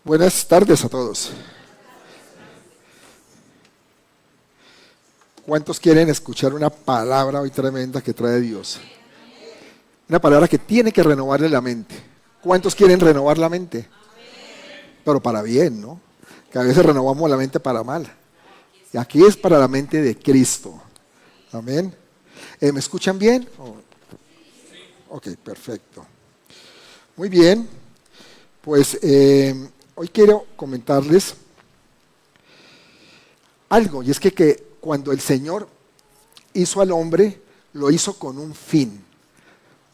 Buenas tardes a todos. ¿Cuántos quieren escuchar una palabra hoy tremenda que trae Dios? Una palabra que tiene que renovarle la mente. ¿Cuántos quieren renovar la mente? Pero para bien, ¿no? Que a veces renovamos la mente para mal. Y aquí es para la mente de Cristo. Amén. ¿Me escuchan bien? Ok, perfecto. Muy bien. Pues hoy quiero comentarles algo. Y es que cuando el Señor hizo al hombre, lo hizo con un fin.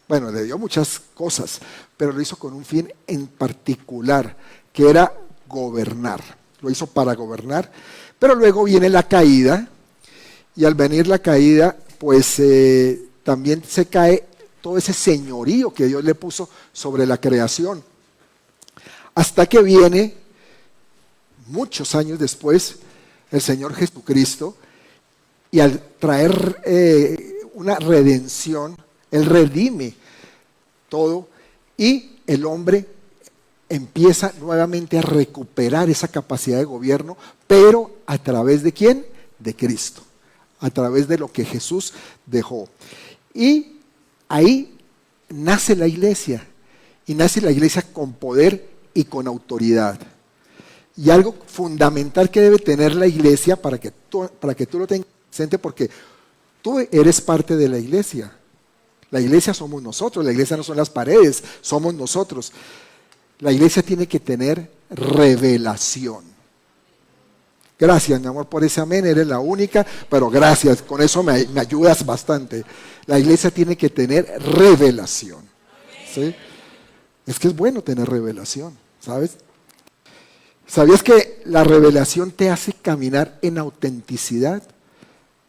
Bueno, le dio muchas cosas, pero lo hizo con un fin en particular, que era gobernar. Lo hizo para gobernar, pero luego viene la caída, y al venir la caída, pues también se cae todo ese señorío que Dios le puso sobre la creación. Hasta que viene, muchos años después, el Señor Jesucristo, y al traer una redención, Él redime todo, y el hombre empieza nuevamente a recuperar esa capacidad de gobierno, pero ¿a través de quién? De Cristo, a través de lo que Jesús dejó. Y ahí nace la iglesia, y nace la iglesia con poder y con autoridad. Y algo fundamental que debe tener la iglesia para que tú lo tengas presente, porque tú eres parte de la iglesia. La iglesia somos nosotros, la iglesia no son las paredes, somos nosotros. La iglesia tiene que tener revelación. Gracias, mi amor, por ese amén, eres la única, pero gracias, con eso me ayudas bastante. La iglesia tiene que tener revelación. ¿Sí? Es que es bueno tener revelación, ¿sabes? ¿Sabías que la revelación te hace caminar en autenticidad?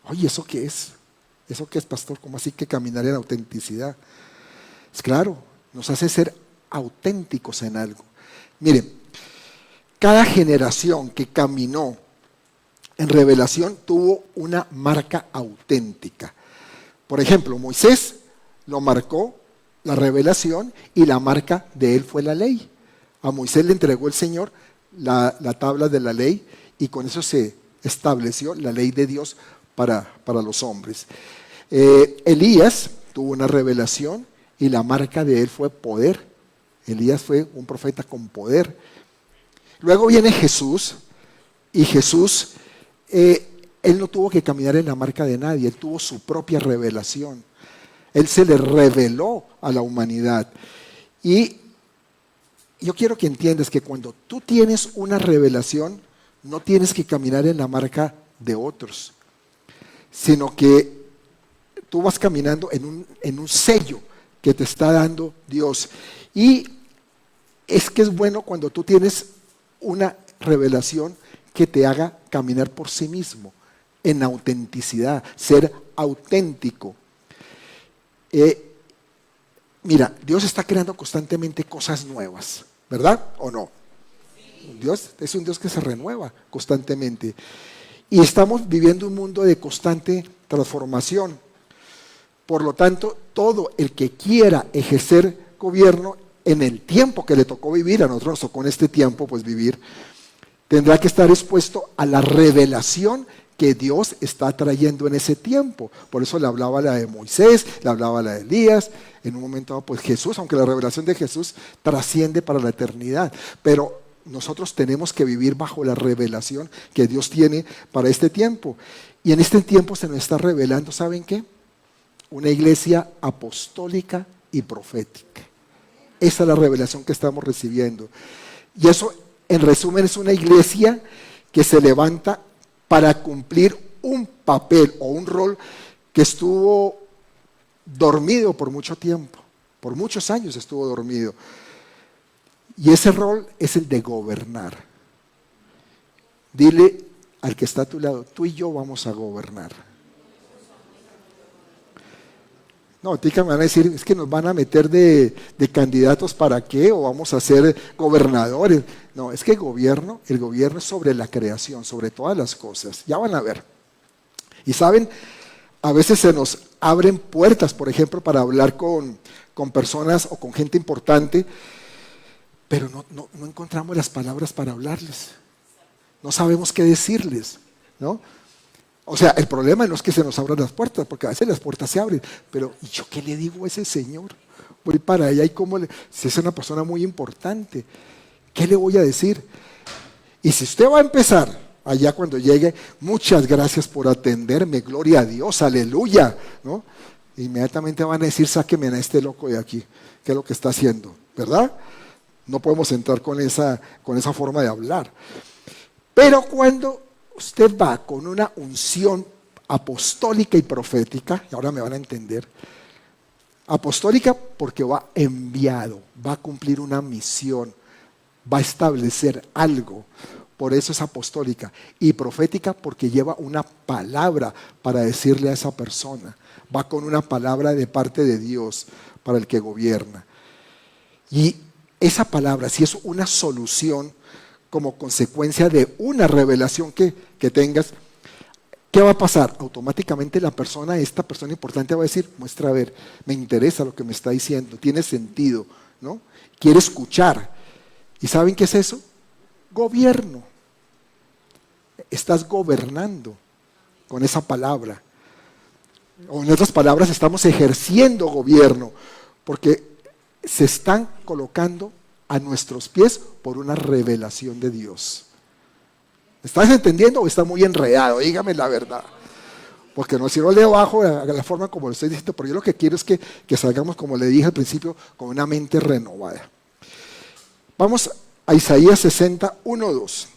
Oye, ¿eso qué es? ¿Eso qué es, pastor? ¿Cómo así que caminar en autenticidad? Es claro, nos hace ser auténticos en algo. Miren, cada generación que caminó en revelación tuvo una marca auténtica. Por ejemplo, Moisés lo marcó la revelación y la marca de él fue la ley. A Moisés le entregó el Señor la tabla de la ley y con eso se estableció la ley de Dios para los hombres. Elías tuvo una revelación y la marca de él fue poder. Elías fue un profeta con poder. Luego viene Jesús, y Jesús, él no tuvo que caminar en la marca de nadie, él tuvo su propia revelación. Él se le reveló a la humanidad. Y yo quiero que entiendas que cuando tú tienes una revelación, no tienes que caminar en la marca de otros, sino que tú vas caminando en un sello que te está dando Dios. Y es que es bueno cuando tú tienes una revelación que te haga caminar por sí mismo, en autenticidad, ser auténtico. Mira, Dios está creando constantemente cosas nuevas, ¿verdad o no? Dios es un Dios que se renueva constantemente. Y estamos viviendo un mundo de constante transformación. Por lo tanto, todo el que quiera ejercer gobierno en el tiempo que le tocó vivir, a nosotros nos tocó en este tiempo pues vivir, tendrá que estar expuesto a la revelación que Dios está trayendo en ese tiempo. Por eso le hablaba la de Moisés, le hablaba la de Elías, en un momento pues Jesús, aunque la revelación de Jesús trasciende para la eternidad, pero nosotros tenemos que vivir bajo la revelación que Dios tiene para este tiempo. Y en este tiempo se nos está revelando, ¿saben qué? Una iglesia apostólica y profética. Esa es la revelación que estamos recibiendo. Y eso, en resumen, es una iglesia que se levanta para cumplir un papel o un rol que estuvo dormido por mucho tiempo. Por muchos años estuvo dormido. Y ese rol es el de gobernar. Dile al que está a tu lado, tú y yo vamos a gobernar. No, tica me van a decir, es que nos van a meter de candidatos para qué, o vamos a ser gobernadores. No, es que el gobierno es sobre la creación, sobre todas las cosas. Ya van a ver. Y saben, a veces se nos abren puertas, por ejemplo, para hablar con personas o con gente importante, pero no encontramos las palabras para hablarles. No sabemos qué decirles, ¿no? O sea, el problema no es que se nos abran las puertas, porque a veces las puertas se abren, pero ¿y yo qué le digo a ese señor? Voy para allá y si es una persona muy importante, ¿qué le voy a decir? Y si usted va a empezar allá cuando llegue, muchas gracias por atenderme, gloria a Dios, aleluya, ¿no? Inmediatamente van a decir, sáqueme a este loco de aquí, ¿qué es lo que está haciendo? ¿Verdad? No podemos entrar con esa forma de hablar. Pero cuando usted va con una unción apostólica y profética, y ahora me van a entender, apostólica porque va enviado, va a cumplir una misión, va a establecer algo, por eso es apostólica, y profética porque lleva una palabra para decirle a esa persona, va con una palabra de parte de Dios para el que gobierna. Y esa palabra, si es una solución como consecuencia de una revelación que tengas, ¿qué va a pasar? Automáticamente esta persona importante va a decir, muestra a ver, me interesa lo que me está diciendo, tiene sentido, ¿no? Quiere escuchar. ¿Y saben qué es eso? Gobierno. Estás gobernando con esa palabra. O en otras palabras, estamos ejerciendo gobierno, porque se están colocando a nuestros pies por una revelación de Dios. ¿Estás entendiendo o está muy enredado? Dígame la verdad. Porque no, si no leo bajo la forma como lo estoy diciendo, pero yo lo que quiero es que salgamos, como le dije al principio, con una mente renovada. Vamos a Isaías 61:2.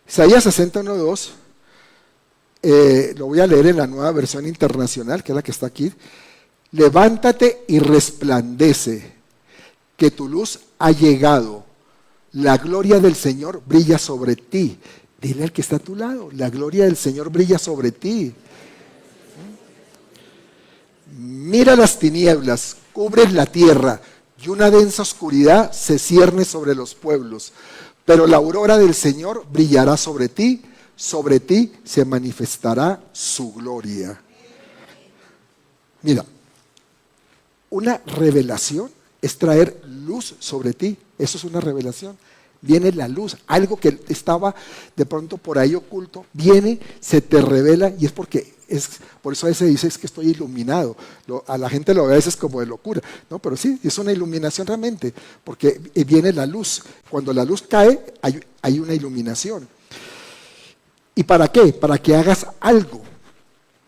Isaías 61:2, lo voy a leer en la Nueva Versión Internacional, que es la que está aquí. Levántate y resplandece, que tu luz ha llegado. La gloria del Señor brilla sobre ti. Dile al que está a tu lado, la gloria del Señor brilla sobre ti. Mira las tinieblas, cubren la tierra, y una densa oscuridad se cierne sobre los pueblos. Pero la aurora del Señor brillará sobre ti se manifestará su gloria. Mira, una revelación es traer luz sobre ti. Eso es una revelación. Viene la luz, algo que estaba de pronto por ahí oculto, viene, se te revela, y es porque por eso a veces dices que estoy iluminado. A la gente lo ve a veces como de locura, ¿no? Pero sí, es una iluminación realmente, porque viene la luz. Cuando la luz cae, hay una iluminación. ¿Y para qué? Para que hagas algo.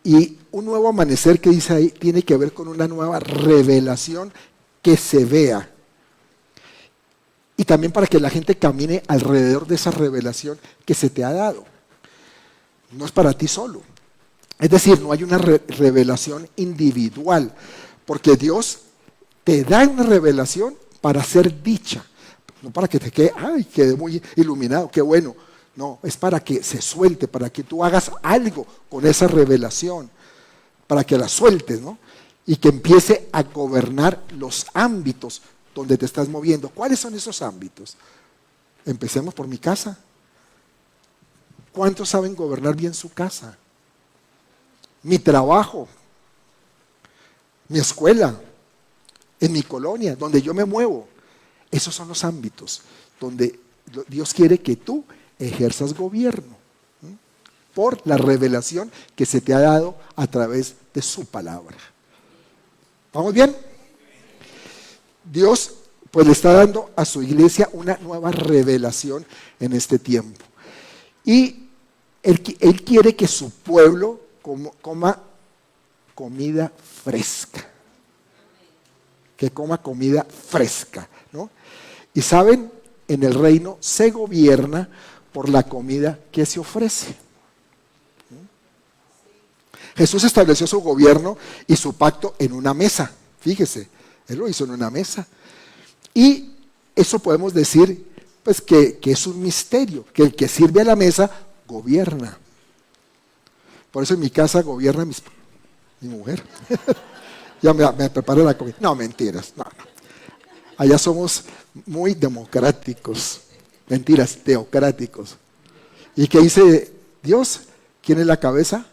Y un nuevo amanecer que dice ahí tiene que ver con una nueva revelación que se vea. Y también para que la gente camine alrededor de esa revelación que se te ha dado. No es para ti solo. Es decir, no hay una revelación individual, porque Dios te da una revelación para ser dicha, no para que te quede muy iluminado, qué bueno. No, es para que se suelte, para que tú hagas algo con esa revelación, para que la sueltes, ¿no? Y que empiece a gobernar los ámbitos donde te estás moviendo. ¿Cuáles son esos ámbitos? Empecemos por mi casa. ¿Cuántos saben gobernar bien su casa? Mi trabajo, mi escuela, en mi colonia, donde yo me muevo. Esos son los ámbitos donde Dios quiere que tú ejerzas gobierno, ¿sí? Por la revelación que se te ha dado a través de su palabra. ¿Vamos bien? Dios pues le está dando a su iglesia una nueva revelación en este tiempo. Y Él quiere que su pueblo coma comida fresca. Que coma comida fresca, ¿no? Y saben, en el reino se gobierna por la comida que se ofrece. Jesús estableció su gobierno y su pacto en una mesa. Fíjese, Él lo hizo en una mesa. Y eso podemos decir pues que es un misterio, que el que sirve a la mesa gobierna. Por eso en mi casa gobierna mi mujer. Ya me prepara la comida. No, mentiras. No. Allá somos muy democráticos. Mentiras, teocráticos. ¿Y qué dice Dios? ¿Quién es la cabeza?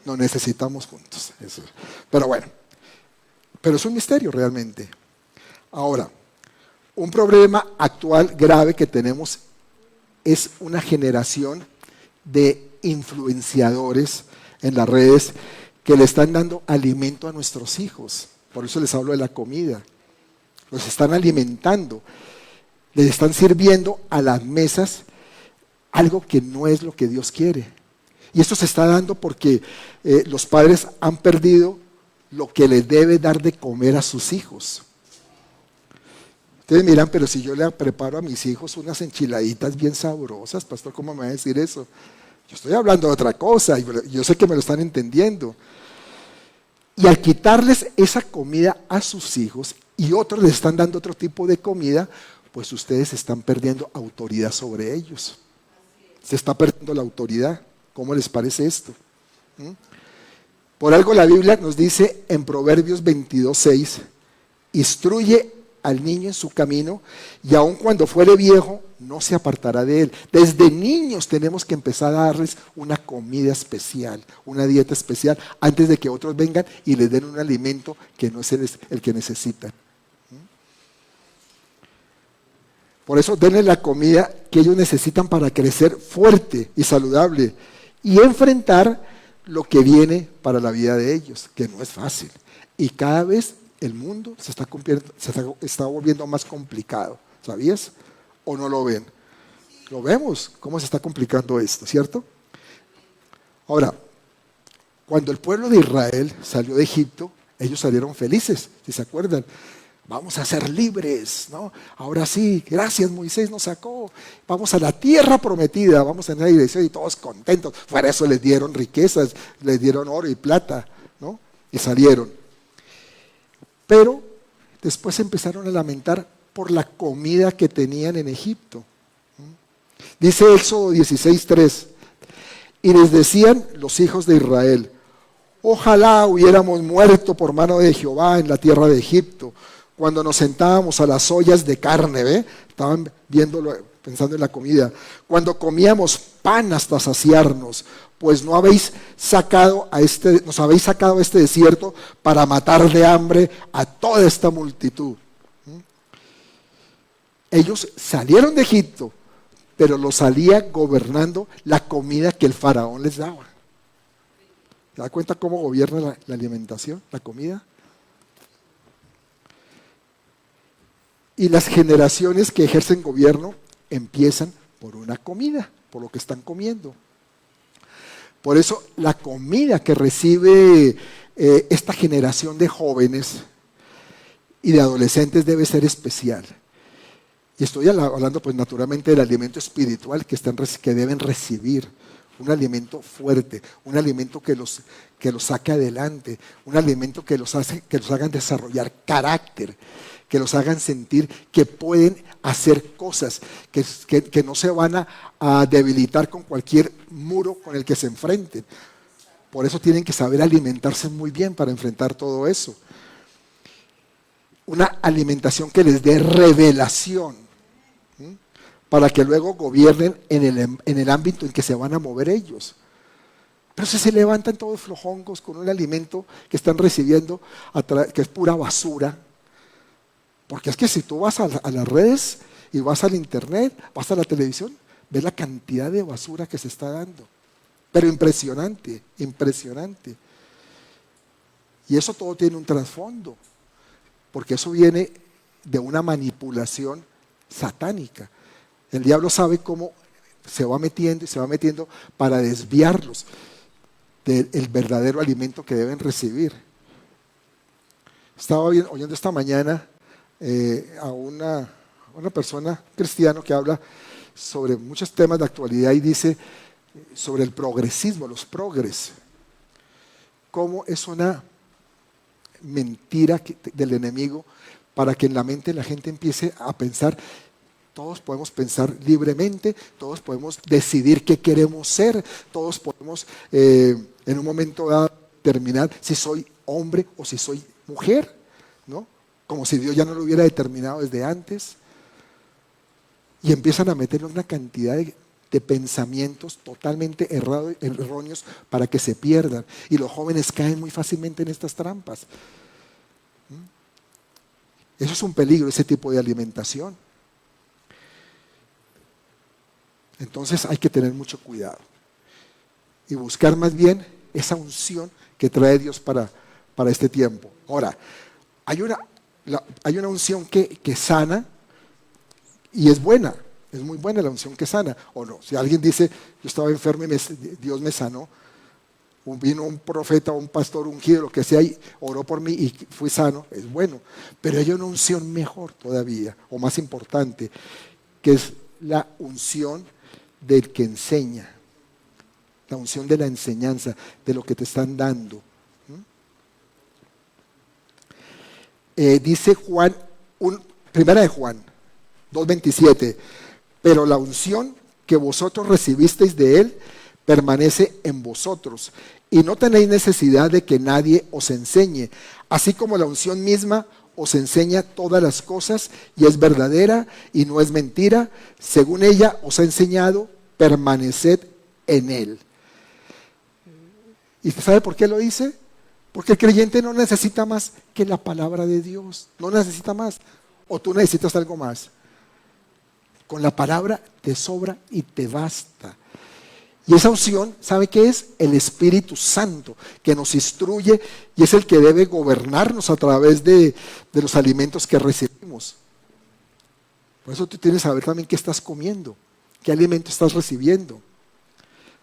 No necesitamos juntos. Eso. Pero bueno, Pero es un misterio realmente. Ahora, un problema actual grave que tenemos es una generación de influenciadores en las redes que le están dando alimento a nuestros hijos. Por eso les hablo de la comida. Los están alimentando. Les están sirviendo a las mesas algo que no es lo que Dios quiere. Y esto se está dando porque los padres han perdido lo que les debe dar de comer a sus hijos. Ustedes miran, pero si yo le preparo a mis hijos unas enchiladitas bien sabrosas, pastor, ¿cómo me va a decir eso? Yo estoy hablando de otra cosa y yo sé que me lo están entendiendo. Y al quitarles esa comida a sus hijos y otros les están dando otro tipo de comida, pues ustedes están perdiendo autoridad sobre ellos. Se está perdiendo la autoridad. ¿Cómo les parece esto? Por algo la Biblia nos dice en Proverbios 22:6, instruye al niño en su camino y aun cuando fuere viejo no se apartará de él. Desde niños tenemos que empezar a darles una comida especial, una dieta especial, antes de que otros vengan y les den un alimento que no es el que necesitan. Por eso denle la comida que ellos necesitan para crecer fuerte y saludable y enfrentar lo que viene para la vida de ellos, que no es fácil. Y cada vez el mundo se está volviendo más complicado. ¿Sabías? ¿O no lo ven? Lo vemos, cómo se está complicando esto, ¿cierto? Ahora, cuando el pueblo de Israel salió de Egipto, ellos salieron felices, si se acuerdan. Vamos a ser libres, ¿no? Ahora sí, gracias, Moisés nos sacó. Vamos a la tierra prometida, vamos en esa dirección y todos contentos. Fuera eso les dieron riquezas, les dieron oro y plata, ¿no? Y salieron. Pero después empezaron a lamentar por la comida que tenían en Egipto. Dice Éxodo 16:3, y les decían los hijos de Israel, ojalá hubiéramos muerto por mano de Jehová en la tierra de Egipto, cuando nos sentábamos a las ollas de carne, ¿ve? Estaban viéndolo, pensando en la comida, cuando comíamos pan hasta saciarnos, pues nos habéis sacado a este desierto para matar de hambre a toda esta multitud. Ellos salieron de Egipto, pero lo salía gobernando la comida que el faraón les daba. ¿Se da cuenta cómo gobierna la alimentación, la comida? Y las generaciones que ejercen gobierno empiezan por una comida, por lo que están comiendo. Por eso la comida que recibe esta generación de jóvenes y de adolescentes debe ser especial. Y estoy hablando pues naturalmente del alimento espiritual que deben recibir. Un alimento fuerte, un alimento que los saque adelante, un alimento que los hagan desarrollar carácter, que los hagan sentir que pueden hacer cosas, que no se van a debilitar con cualquier muro con el que se enfrenten. Por eso tienen que saber alimentarse muy bien para enfrentar todo eso. Una alimentación que les dé revelación, para que luego gobiernen en el ámbito en que se van a mover ellos. Pero si se levantan todos flojongos con un alimento que están recibiendo, que es pura basura. Porque es que si tú vas a las redes y vas al internet, vas a la televisión, ves la cantidad de basura que se está dando. Pero impresionante, impresionante. Y eso todo tiene un trasfondo, porque eso viene de una manipulación satánica. El diablo sabe cómo se va metiendo y se va metiendo para desviarlos del verdadero alimento que deben recibir. Estaba oyendo esta mañana a una persona cristiana que habla sobre muchos temas de actualidad y dice sobre el progresismo, los progres, cómo es una mentira del enemigo para que en la mente la gente empiece a pensar. Todos podemos pensar libremente, todos podemos decidir qué queremos ser, todos podemos en un momento dado determinar si soy hombre o si soy mujer, ¿no? Como si Dios ya no lo hubiera determinado desde antes. Y empiezan a meter una cantidad de pensamientos totalmente erróneos para que se pierdan. Y los jóvenes caen muy fácilmente en estas trampas. Eso es un peligro, ese tipo de alimentación. Entonces hay que tener mucho cuidado y buscar más bien esa unción que trae Dios para este tiempo. Ahora, hay una unción que sana y es buena, es muy buena la unción que sana, o no. Si alguien dice, yo estaba enfermo y Dios me sanó, vino un profeta o un pastor ungido, lo que sea, y oró por mí y fui sano, es bueno. Pero hay una unción mejor todavía, o más importante, que es la unción del que enseña, la unción de la enseñanza, de lo que te están dando. Dice Juan, primera de Juan 2:27, pero la unción que vosotros recibisteis de él permanece en vosotros, y no tenéis necesidad de que nadie os enseñe, así como la unción misma os enseña todas las cosas, y es verdadera y no es mentira. Según ella os ha enseñado, permaneced en él. ¿Y usted sabe por qué lo dice? Porque el creyente no necesita más que la palabra de Dios, no necesita más. O tú necesitas algo más. Con la palabra te sobra y te basta. Y esa unción, ¿sabe qué es? El Espíritu Santo, que nos instruye y es el que debe gobernarnos a través de los alimentos que recibimos. Por eso tú tienes que saber también qué estás comiendo, qué alimento estás recibiendo.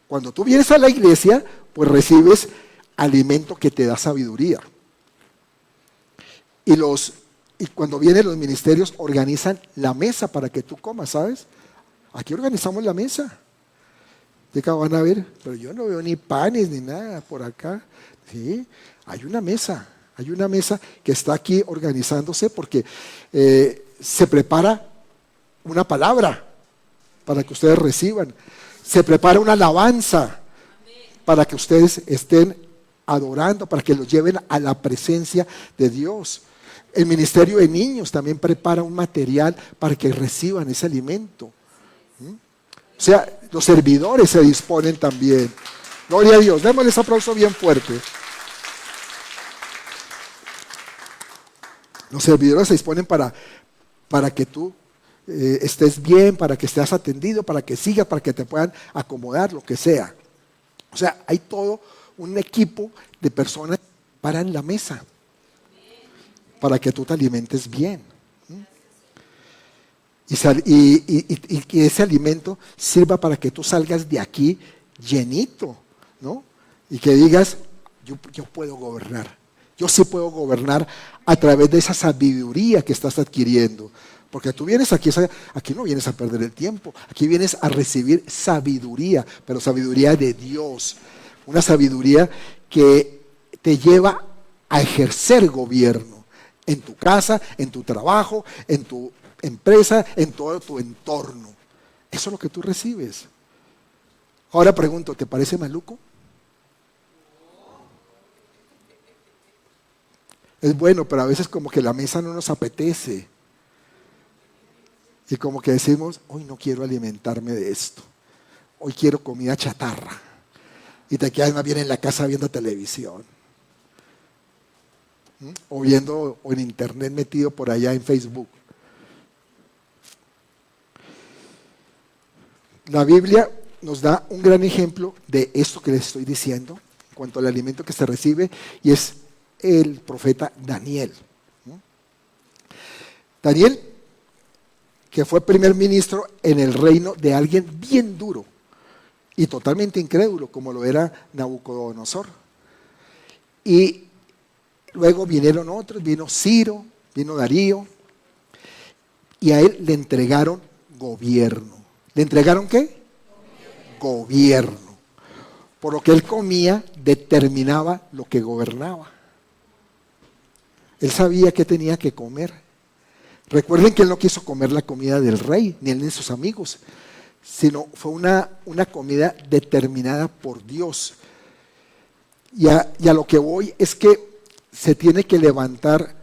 Cuando tú vienes a la iglesia, pues recibes alimento que te da sabiduría. Y cuando vienen los ministerios, organizan la mesa para que tú comas, ¿sabes? Aquí organizamos la mesa. De acá van a ver, pero yo no veo ni panes ni nada por acá. Sí, hay una mesa que está aquí organizándose porque se prepara una palabra para que ustedes reciban. Se prepara una alabanza para que ustedes estén adorando, para que los lleven a la presencia de Dios. El ministerio de niños también prepara un material para que reciban ese alimento. O sea, los servidores se disponen también. Gloria a Dios. Démosles aplauso bien fuerte. Los servidores se disponen para que tú estés bien, para que estés atendido, para que sigas, para que te puedan acomodar, lo que sea. O sea, hay todo un equipo de personas que paran la mesa para que tú te alimentes bien. Y que ese alimento sirva para que tú salgas de aquí llenito, ¿no? Y que digas, yo puedo gobernar. Yo sí puedo gobernar a través de esa sabiduría que estás adquiriendo. Porque tú vienes aquí no vienes a perder el tiempo. Aquí vienes a recibir sabiduría, pero sabiduría de Dios. Una sabiduría que te lleva a ejercer gobierno en tu casa, en tu trabajo, en tu empresa, en todo tu entorno. Eso es lo que tú recibes. Ahora pregunto, ¿te parece maluco? Es bueno, pero a veces como que la mesa no nos apetece. Y como que decimos, hoy no quiero alimentarme de esto. Hoy quiero comida chatarra. Y te quedas más bien en la casa viendo televisión. O en internet metido por allá en Facebook. La Biblia nos da un gran ejemplo de esto que les estoy diciendo en cuanto al alimento que se recibe, y es el profeta Daniel. Daniel, que fue primer ministro en el reino de alguien bien duro y totalmente incrédulo, como lo era Nabucodonosor. Y luego vinieron otros, vino Ciro, vino Darío, y a él le entregaron gobierno. ¿Le entregaron qué? Gobierno. Por lo que él comía, determinaba lo que gobernaba. Él sabía qué tenía que comer. Recuerden que él no quiso comer la comida del rey, ni él ni sus amigos, sino fue una comida determinada por Dios. Y a lo que voy es que se tiene que levantar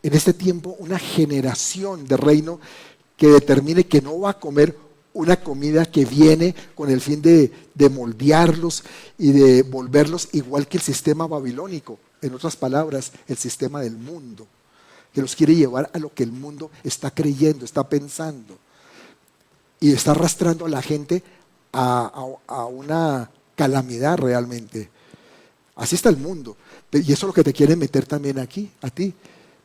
en este tiempo una generación de reino que determine que no va a comer una comida que viene con el fin de moldearlos y de volverlos igual que el sistema babilónico. en otras palabras, el sistema del mundo, que los quiere llevar a lo que el mundo está creyendo, está pensando, y está arrastrando a la gente a una calamidad realmente. Así está el mundo. Y eso es lo que te quieren meter también aquí, a ti.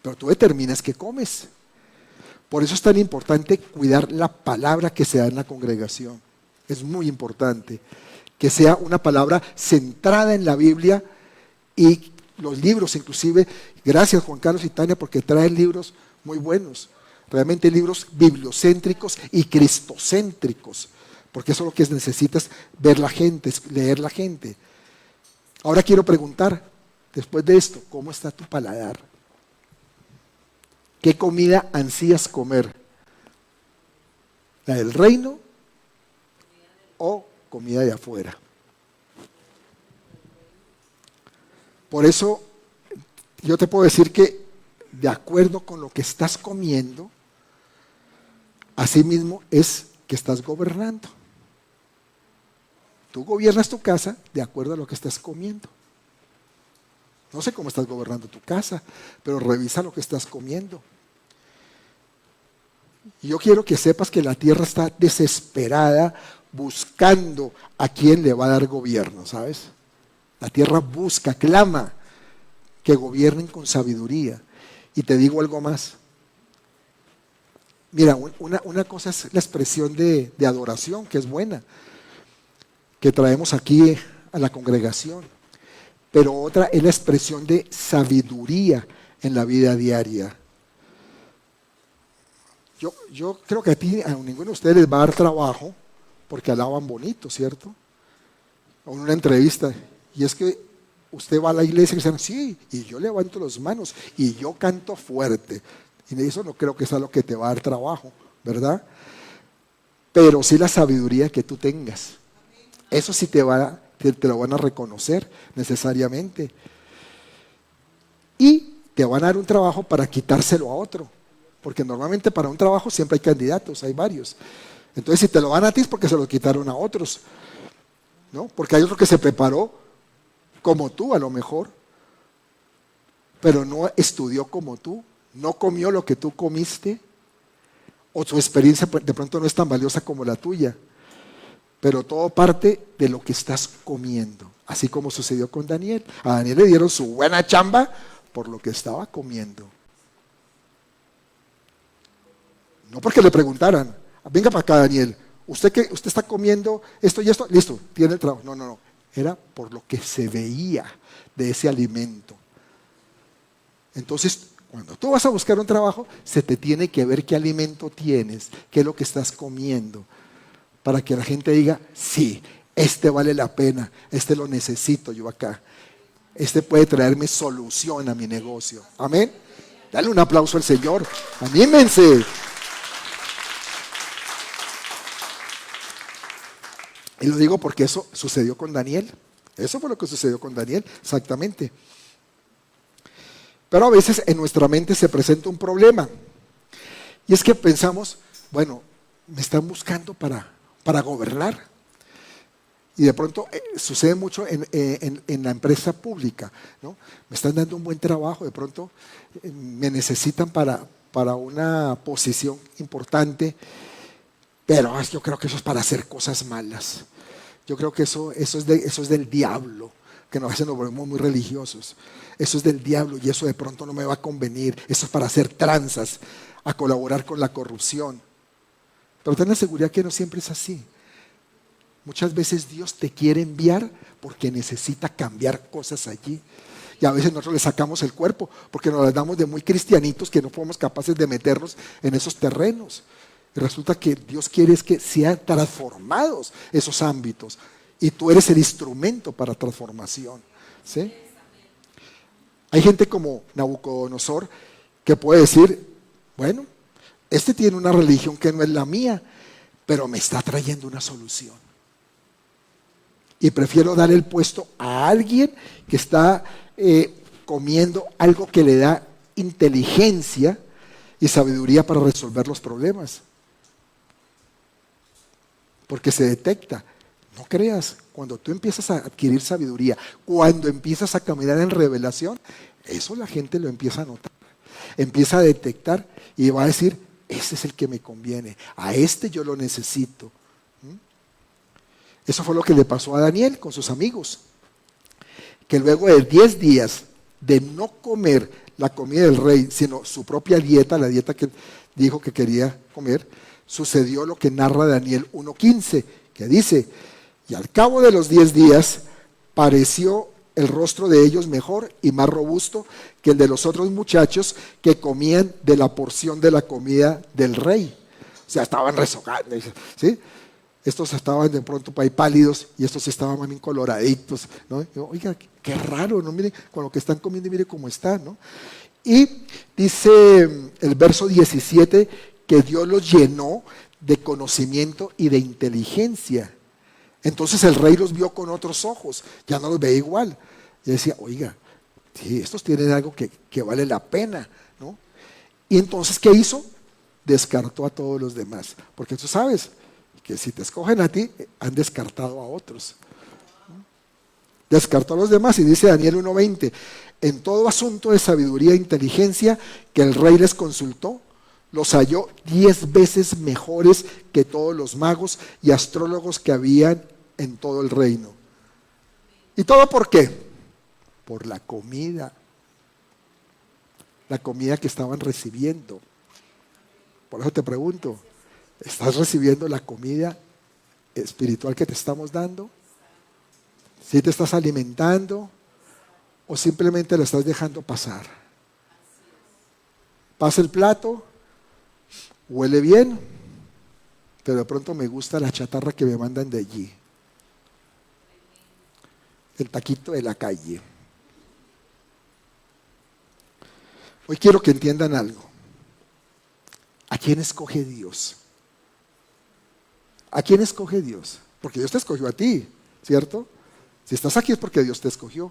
Pero tú determinas qué comes. Por eso es tan importante cuidar la palabra que se da en la congregación. Es muy importante que sea una palabra centrada en la Biblia y los libros inclusive. Gracias Juan Carlos y Tania porque traen libros muy buenos. Realmente libros bibliocéntricos y cristocéntricos. Porque eso es lo que necesitas, ver la gente, leer la gente. Ahora quiero preguntar, después de esto, ¿cómo está tu paladar? ¿Qué comida ansías comer? ¿La del reino o comida de afuera? Por eso yo te puedo decir que de acuerdo con lo que estás comiendo, así mismo es que estás gobernando. Tú gobiernas tu casa de acuerdo a lo que estás comiendo. No sé cómo estás gobernando tu casa, pero revisa lo que estás comiendo. Y yo quiero que sepas que la tierra está desesperada buscando a quién le va a dar gobierno, ¿sabes? La tierra busca, clama que gobiernen con sabiduría. Y te digo algo más. Mira, una cosa es la expresión de adoración, que es buena, que traemos aquí a la congregación. Pero otra es la expresión de sabiduría en la vida diaria. Yo creo que a ninguno de ustedes les va a dar trabajo porque alaban bonito, ¿cierto? O en una entrevista. Y es que usted va a la iglesia y dice, sí, y yo levanto las manos y yo canto fuerte. Y eso no creo que sea lo que te va a dar trabajo, ¿verdad? Pero sí la sabiduría que tú tengas. Eso sí te lo van a reconocer necesariamente. Y te van a dar un trabajo para quitárselo a otro. Porque normalmente para un trabajo siempre hay candidatos, hay varios. Entonces si te lo dan a ti es porque se lo quitaron a otros, ¿no? Porque hay otro que se preparó como tú a lo mejor, pero no estudió como tú, no comió lo que tú comiste, o su experiencia de pronto no es tan valiosa como la tuya. Pero todo parte de lo que estás comiendo, así como sucedió con Daniel. A Daniel le dieron su buena chamba por lo que estaba comiendo. No porque le preguntaran, venga para acá Daniel, ¿usted está comiendo esto y esto? Listo, tiene el trabajo. No. Era por lo que se veía de ese alimento. Entonces, cuando tú vas a buscar un trabajo, se te tiene que ver qué alimento tienes, qué es lo que estás comiendo, para que la gente diga, sí, este vale la pena, este lo necesito yo acá. Este puede traerme solución a mi negocio. Amén. Dale un aplauso al Señor. Anímense. Y lo digo porque eso sucedió con Daniel. Eso fue lo que sucedió con Daniel, exactamente. Pero a veces en nuestra mente se presenta un problema. Y es que pensamos, bueno, me están buscando para gobernar. Y de pronto sucede mucho en la empresa pública, ¿no? Me están dando un buen trabajo, de pronto me necesitan para una posición importante, pero yo creo que eso es para hacer cosas malas. Yo creo que eso es del diablo, que nos volvemos muy religiosos. Eso es del diablo y eso de pronto no me va a convenir. Eso es para hacer tranzas, a colaborar con la corrupción. Pero ten la seguridad que no siempre es así. Muchas veces Dios te quiere enviar porque necesita cambiar cosas allí. Y a veces nosotros le sacamos el cuerpo porque nos las damos de muy cristianitos que no fuimos capaces de meternos en esos terrenos. Y resulta que Dios quiere es que sean transformados esos ámbitos. Y tú eres el instrumento para transformación. ¿Sí? Hay gente como Nabucodonosor que puede decir, bueno, este tiene una religión que no es la mía, pero me está trayendo una solución. Y prefiero dar el puesto a alguien que está comiendo algo que le da inteligencia y sabiduría para resolver los problemas. Porque se detecta. No creas, cuando tú empiezas a adquirir sabiduría, cuando empiezas a caminar en revelación, eso la gente lo empieza a notar, empieza a detectar y va a decir, ese es el que me conviene, a este yo lo necesito. Eso fue lo que le pasó a Daniel con sus amigos, que luego de 10 días de no comer la comida del rey, sino su propia dieta, la dieta que dijo que quería comer, sucedió lo que narra Daniel 1:15, que dice, y al cabo de los 10 días pareció el rostro de ellos mejor y más robusto que el de los otros muchachos que comían de la porción de la comida del rey. O sea, estaban rezongando, ¿sí? Estos estaban de pronto ahí pálidos y estos estaban más bien coloraditos, ¿no? Oiga, qué raro, ¿no? Miren con lo que están comiendo y mire cómo están, ¿no? Y dice el verso 17 que Dios los llenó de conocimiento y de inteligencia. Entonces el rey los vio con otros ojos, ya no los veía igual. Y decía, oiga, sí, estos tienen algo que vale la pena, ¿no? Y entonces, ¿qué hizo? Descartó a todos los demás, porque tú sabes que si te escogen a ti, han descartado a otros. Descartó a los demás y dice Daniel 1:20, en todo asunto de sabiduría e inteligencia que el rey les consultó, los halló 10 veces mejores que todos los magos y astrólogos que habían en todo el reino. ¿Y todo por qué? Por la comida que estaban recibiendo. Por eso te pregunto, ¿estás recibiendo la comida espiritual que te estamos dando? ¿Sí te estás alimentando o simplemente la estás dejando pasar? Pasa el plato, huele bien, pero de pronto me gusta la chatarra que me mandan de allí. El taquito de la calle. Hoy quiero que entiendan algo. ¿A quién escoge Dios? ¿A quién escoge Dios? Porque Dios te escogió a ti, ¿cierto? Si estás aquí es porque Dios te escogió.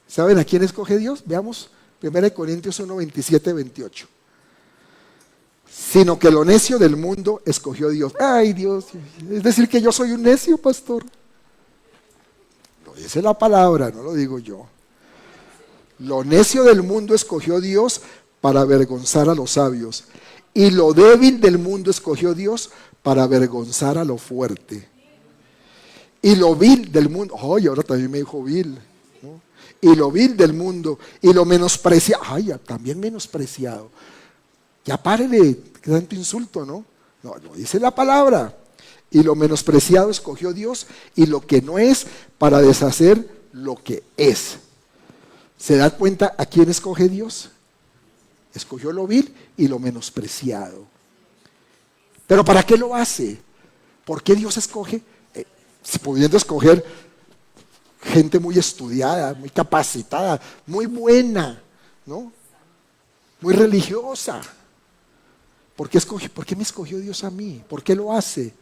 ¿Saben a quién escoge Dios? Veamos 1 Corintios 1, 27, 28. Sino que lo necio del mundo escogió Dios. Ay, Dios, es decir que yo soy un necio, pastor. Lo dice la palabra, no lo digo yo. Lo necio del mundo escogió Dios para avergonzar a los sabios. Y lo débil del mundo escogió Dios para avergonzar a lo fuerte. Y lo vil del mundo, ay, ahora también me dijo vil, ¿no? Y lo vil del mundo, y lo menospreciado, ay, también menospreciado. Ya pare de tanto insulto, ¿no? No, lo dice la palabra. Y lo menospreciado escogió Dios, y lo que no es, para deshacer lo que es. ¿Se da cuenta a quién escoge Dios? Escogió lo vil y lo menospreciado. ¿Pero para qué lo hace? ¿Por qué Dios escoge? Pudiendo escoger gente muy estudiada, muy capacitada, muy buena, ¿no? Muy religiosa. ¿Por qué me escogió Dios a mí? ¿Por qué lo hace?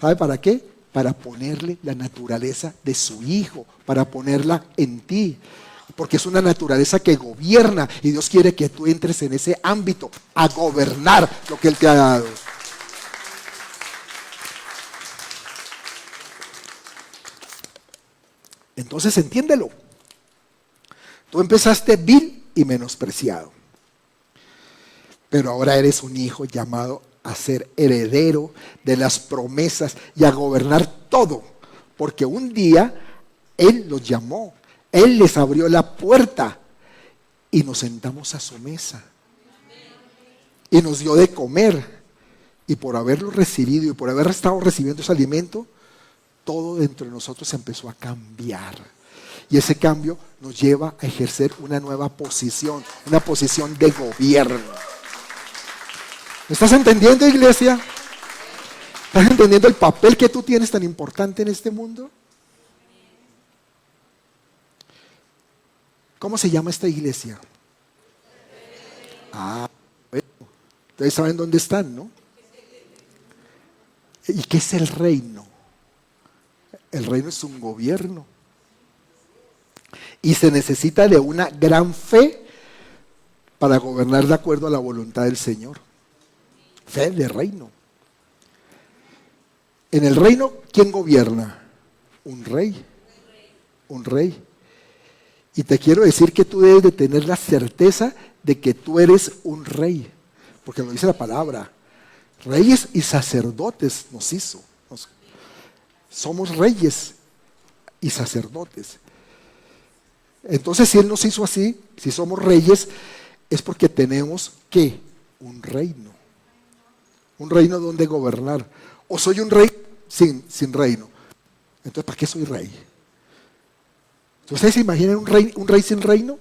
¿Sabe para qué? Para ponerle la naturaleza de su Hijo, para ponerla en ti. Porque es una naturaleza que gobierna y Dios quiere que tú entres en ese ámbito a gobernar lo que Él te ha dado. Entonces entiéndelo. Tú empezaste vil y menospreciado, pero ahora eres un hijo llamado a ser heredero de las promesas y a gobernar todo, porque un día Él los llamó, Él les abrió la puerta y nos sentamos a su mesa y nos dio de comer, y por haberlo recibido y por haber estado recibiendo ese alimento, todo dentro de nosotros empezó a cambiar. Y ese cambio nos lleva a ejercer una nueva posición, una posición de gobierno. ¿Me estás entendiendo, iglesia? ¿Estás entendiendo el papel que tú tienes tan importante en este mundo? ¿Cómo se llama esta iglesia? Bueno, ustedes saben dónde están, ¿no? ¿Y qué es el reino? El reino es un gobierno. Y se necesita de una gran fe para gobernar de acuerdo a la voluntad del Señor. Fe de reino. En el reino, ¿quién gobierna? Un rey, un rey. Y te quiero decir que tú debes de tener la certeza de que tú eres un rey, porque lo dice la palabra. Reyes y sacerdotes nos hizo. Somos reyes y sacerdotes. Entonces, si Él nos hizo así, si somos reyes, es porque tenemos, ¿qué? Un reino. Un reino donde gobernar. O soy un rey sin reino. Entonces, ¿para qué soy rey? ¿Ustedes se imaginan un rey sin reino?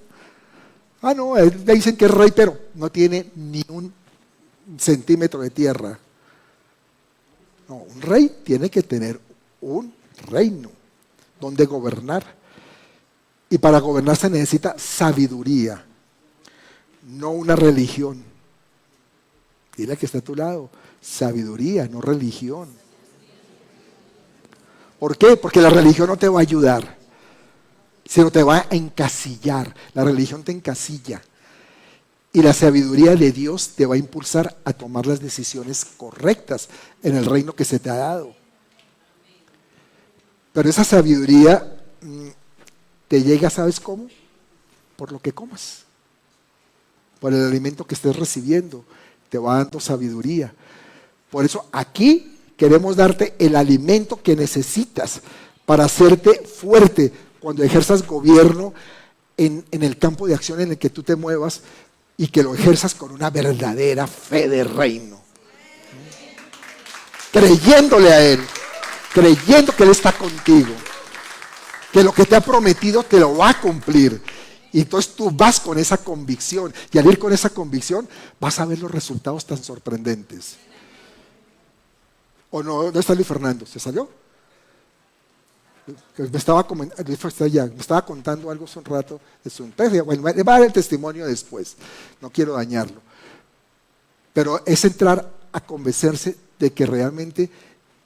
Ah, no, le dicen que es rey, pero no tiene ni un centímetro de tierra. No, un rey tiene que tener un reino donde gobernar. Y para gobernar se necesita sabiduría, no una religión. Dile que está a tu lado, sabiduría, no religión. ¿Por qué? Porque la religión no te va a ayudar, sino te va a encasillar. La religión te encasilla. Y la sabiduría de Dios te va a impulsar a tomar las decisiones correctas en el reino que se te ha dado. Pero esa sabiduría te llega, ¿sabes cómo? Por lo que comas. Por el alimento que estés recibiendo. Te va dando sabiduría. Por eso aquí queremos darte el alimento que necesitas para hacerte fuerte cuando ejerzas gobierno en el campo de acción en el que tú te muevas y que lo ejerzas con una verdadera fe de reino. Creyéndole a Él, creyendo que Él está contigo, que lo que te ha prometido te lo va a cumplir. Y entonces tú vas con esa convicción, y al ir con esa convicción vas a ver los resultados tan sorprendentes. ¿O no? ¿Dónde está Luis Fernando? ¿Se salió? Me estaba contando algo hace un rato de su empresa. Bueno, va a dar el testimonio después, no quiero dañarlo. Pero es entrar a convencerse de que realmente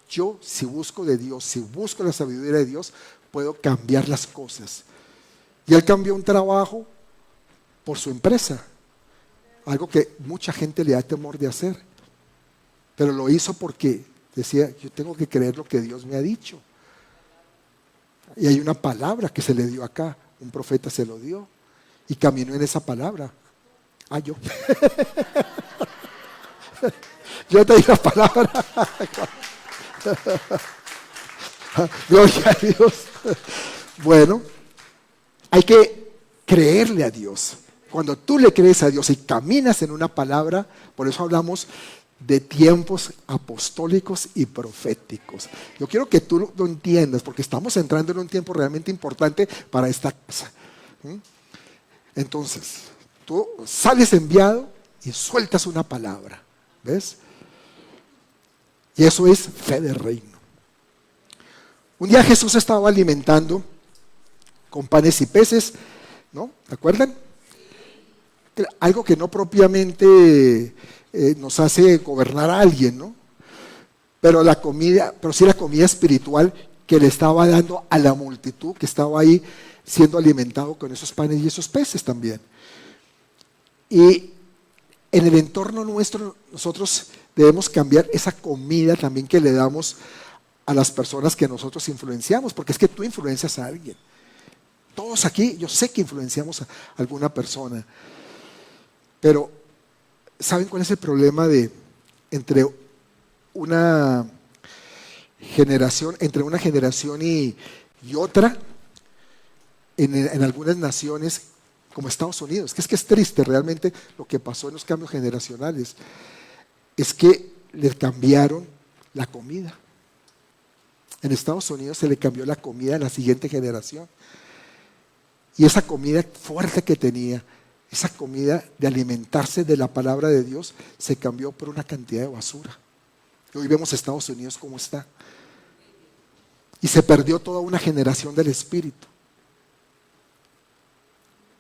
yo, si busco de Dios, si busco la sabiduría de Dios, puedo cambiar las cosas. Y él cambió un trabajo por su empresa, algo que mucha gente le da temor de hacer. Pero lo hizo porque decía, yo tengo que creer lo que Dios me ha dicho. Y hay una palabra que se le dio acá, un profeta se lo dio y caminó en esa palabra. Yo. Yo te di la palabra. Gloria a Dios. Bueno, hay que creerle a Dios. Cuando tú le crees a Dios y caminas en una palabra, por eso hablamos de tiempos apostólicos y proféticos. Yo quiero que tú lo entiendas, porque estamos entrando en un tiempo realmente importante para esta casa. Entonces, tú sales enviado y sueltas una palabra. ¿Ves? Y eso es fe de reino. Un día Jesús estaba alimentando con panes y peces, ¿no? ¿Se acuerdan? Algo que no propiamente nos hace gobernar a alguien, ¿no? Pero sí la comida espiritual que le estaba dando a la multitud que estaba ahí siendo alimentado con esos panes y esos peces también. Y en el entorno nuestro nosotros debemos cambiar esa comida también que le damos a las personas que nosotros influenciamos, porque es que tú influencias a alguien. Todos aquí, yo sé que influenciamos a alguna persona, pero ¿saben cuál es el problema entre una generación y otra en algunas naciones como Estados Unidos? Es que es triste realmente lo que pasó en los cambios generacionales. Es que le cambiaron la comida. En Estados Unidos se le cambió la comida a la siguiente generación. Y esa comida fuerte que tenía, esa comida de alimentarse de la palabra de Dios, se cambió por una cantidad de basura. Hoy vemos Estados Unidos como está. Y se perdió toda una generación del Espíritu.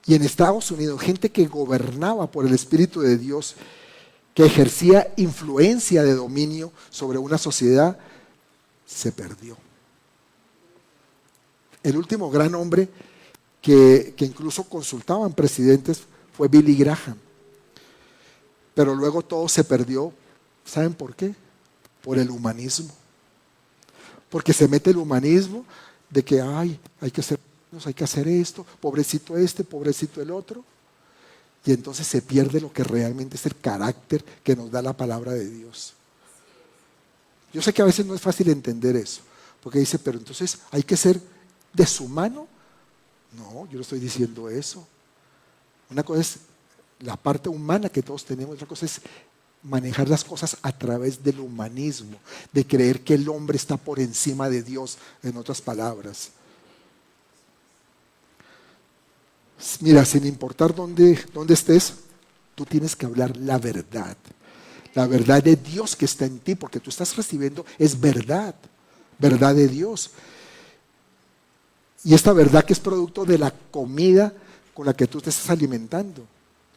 Y en Estados Unidos, gente que gobernaba por el Espíritu de Dios, que ejercía influencia de dominio sobre una sociedad, se perdió. El último gran hombre que incluso consultaban presidentes fue Billy Graham. Pero luego todo se perdió. ¿Saben por qué? Por el humanismo. Porque se mete el humanismo, de que hay que hacer esto, pobrecito este, pobrecito el otro. Y entonces se pierde lo que realmente es el carácter que nos da la palabra de Dios. Yo sé que a veces no es fácil entender eso, porque dice, pero entonces hay que ser deshumano. No, yo no estoy diciendo eso. Una cosa es la parte humana que todos tenemos, otra cosa es manejar las cosas a través del humanismo, de creer que el hombre está por encima de Dios, en otras palabras. Mira, sin importar dónde estés, tú tienes que hablar la verdad de Dios que está en ti, porque tú estás recibiendo, es verdad de Dios. Y esta verdad que es producto de la comida con la que tú te estás alimentando,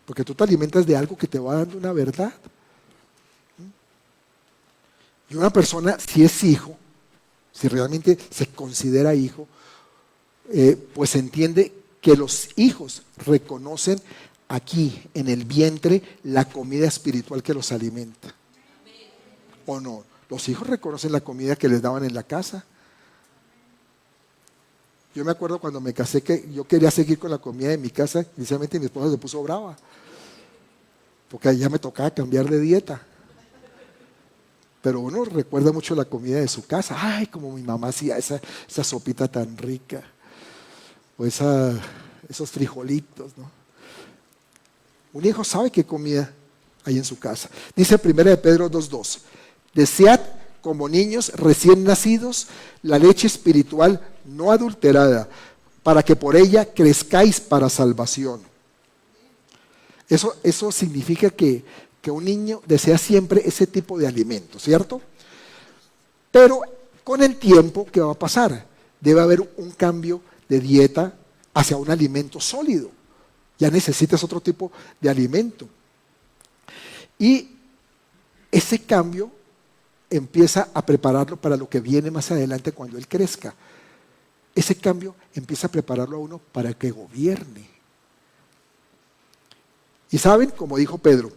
porque tú te alimentas de algo que te va dando una verdad. Y una persona, si es hijo, si realmente se considera hijo, pues entiende que los hijos reconocen aquí en el vientre la comida espiritual que los alimenta. ¿O no? Los hijos reconocen la comida que les daban en la casa. Yo me acuerdo cuando me casé que yo quería seguir con la comida de mi casa, inicialmente mi esposa se puso brava, porque ya me tocaba cambiar de dieta. Pero uno recuerda mucho la comida de su casa. Ay, como mi mamá hacía esa sopita tan rica, o esos frijolitos, ¿no? Un hijo sabe qué comida hay en su casa. Dice 1 de Pedro 2:2, desead como niños recién nacidos la leche espiritual no adulterada, para que por ella crezcáis para salvación. Eso significa que un niño desea siempre ese tipo de alimento, ¿cierto? Pero con el tiempo, ¿qué va a pasar? Debe haber un cambio de dieta hacia un alimento sólido. Ya necesitas otro tipo de alimento. Y ese cambio empieza a prepararlo para lo que viene más adelante cuando él crezca. Ese cambio empieza a prepararlo a uno para que gobierne. Y saben, como dijo Pedro,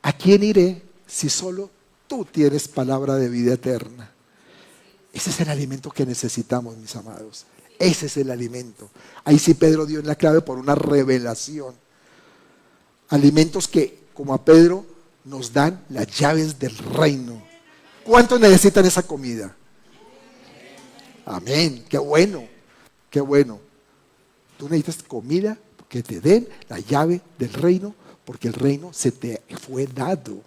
¿a quién iré si solo tú tienes palabra de vida eterna? Ese es el alimento que necesitamos, mis amados. Ese es el alimento. Ahí sí Pedro dio en la clave por una revelación. Alimentos que, como a Pedro, nos dan las llaves del reino. ¿Cuántos necesitan esa comida? Amén. Qué bueno. Qué bueno. Tú necesitas comida que te den la llave del reino, porque el reino se te fue dado.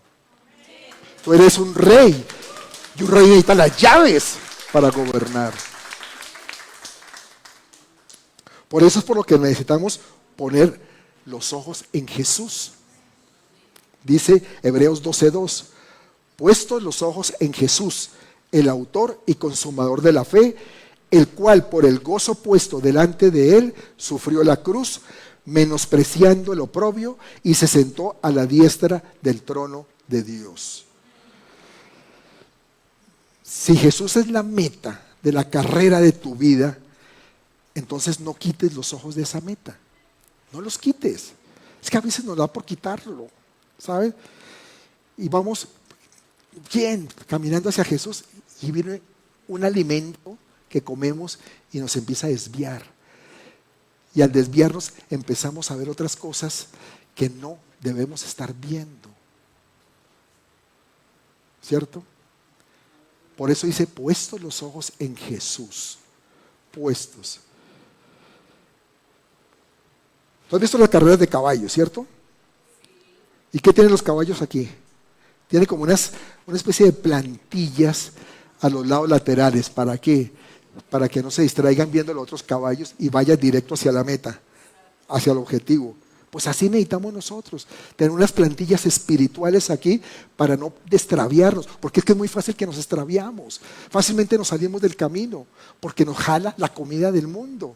Tú eres un rey. Y un rey necesita las llaves para gobernar. Por eso es por lo que necesitamos poner los ojos en Jesús. Dice Hebreos 12:2, puestos los ojos en Jesús, el autor y consumador de la fe, el cual por el gozo puesto delante de él sufrió la cruz, menospreciando el oprobio, y se sentó a la diestra del trono de Dios. Si Jesús es la meta de la carrera de tu vida, entonces no quites los ojos de esa meta. No los quites. Es que a veces nos da por quitarlo, ¿sabes? Y vamos bien caminando hacia Jesús y viene un alimento que comemos y nos empieza a desviar. Y al desviarnos empezamos a ver otras cosas que no debemos estar viendo. ¿Cierto? Por eso dice, puestos los ojos en Jesús. Puestos. ¿Tú has visto las carreras de caballos, cierto? ¿Y qué tienen los caballos aquí? Tienen como una especie de plantillas a los lados laterales. ¿Para qué? Para que no se distraigan viendo los otros caballos y vayan directo hacia la meta, hacia el objetivo. Pues así necesitamos nosotros, tener unas plantillas espirituales aquí para no extraviarnos, porque es que es muy fácil que nos extraviamos. Fácilmente nos salimos del camino, porque nos jala la comida del mundo.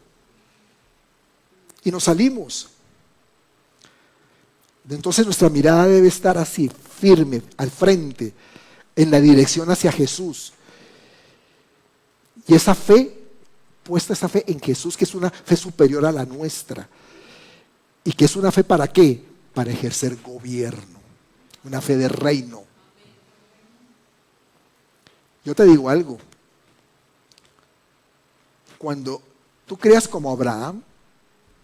Y nos salimos. Entonces nuestra mirada debe estar así, firme, al frente, en la dirección hacia Jesús. Y esa fe, puesta esa fe en Jesús, que es una fe superior a la nuestra. ¿Y que es una fe para qué? Para ejercer gobierno. Una fe de reino. Yo te digo algo. cuando tú creas como Abraham,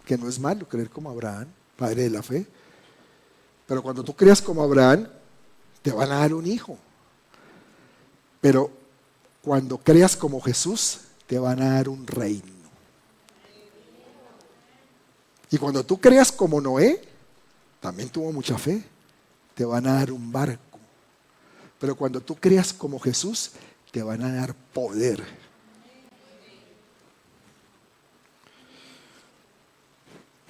que no es malo creer como Abraham, padre de la fe, pero cuando tú creas como Abraham, te van a dar un hijo. Pero cuando creas como Jesús, te van a dar un reino. Y cuando tú creas como Noé, también tuvo mucha fe, te van a dar un barco. Pero cuando tú creas como Jesús, te van a dar poder.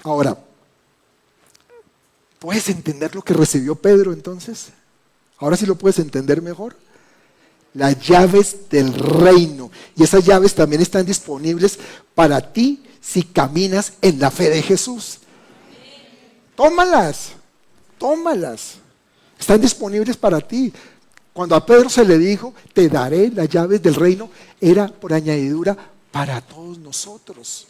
Ahora, ¿puedes entender lo que recibió Pedro entonces? Ahora sí lo puedes entender mejor. Las llaves del reino. Y esas llaves también están disponibles para ti si caminas en la fe de Jesús. Tómalas, tómalas. Están disponibles para ti. Cuando a Pedro se le dijo, te daré las llaves del reino, era por añadidura para todos nosotros.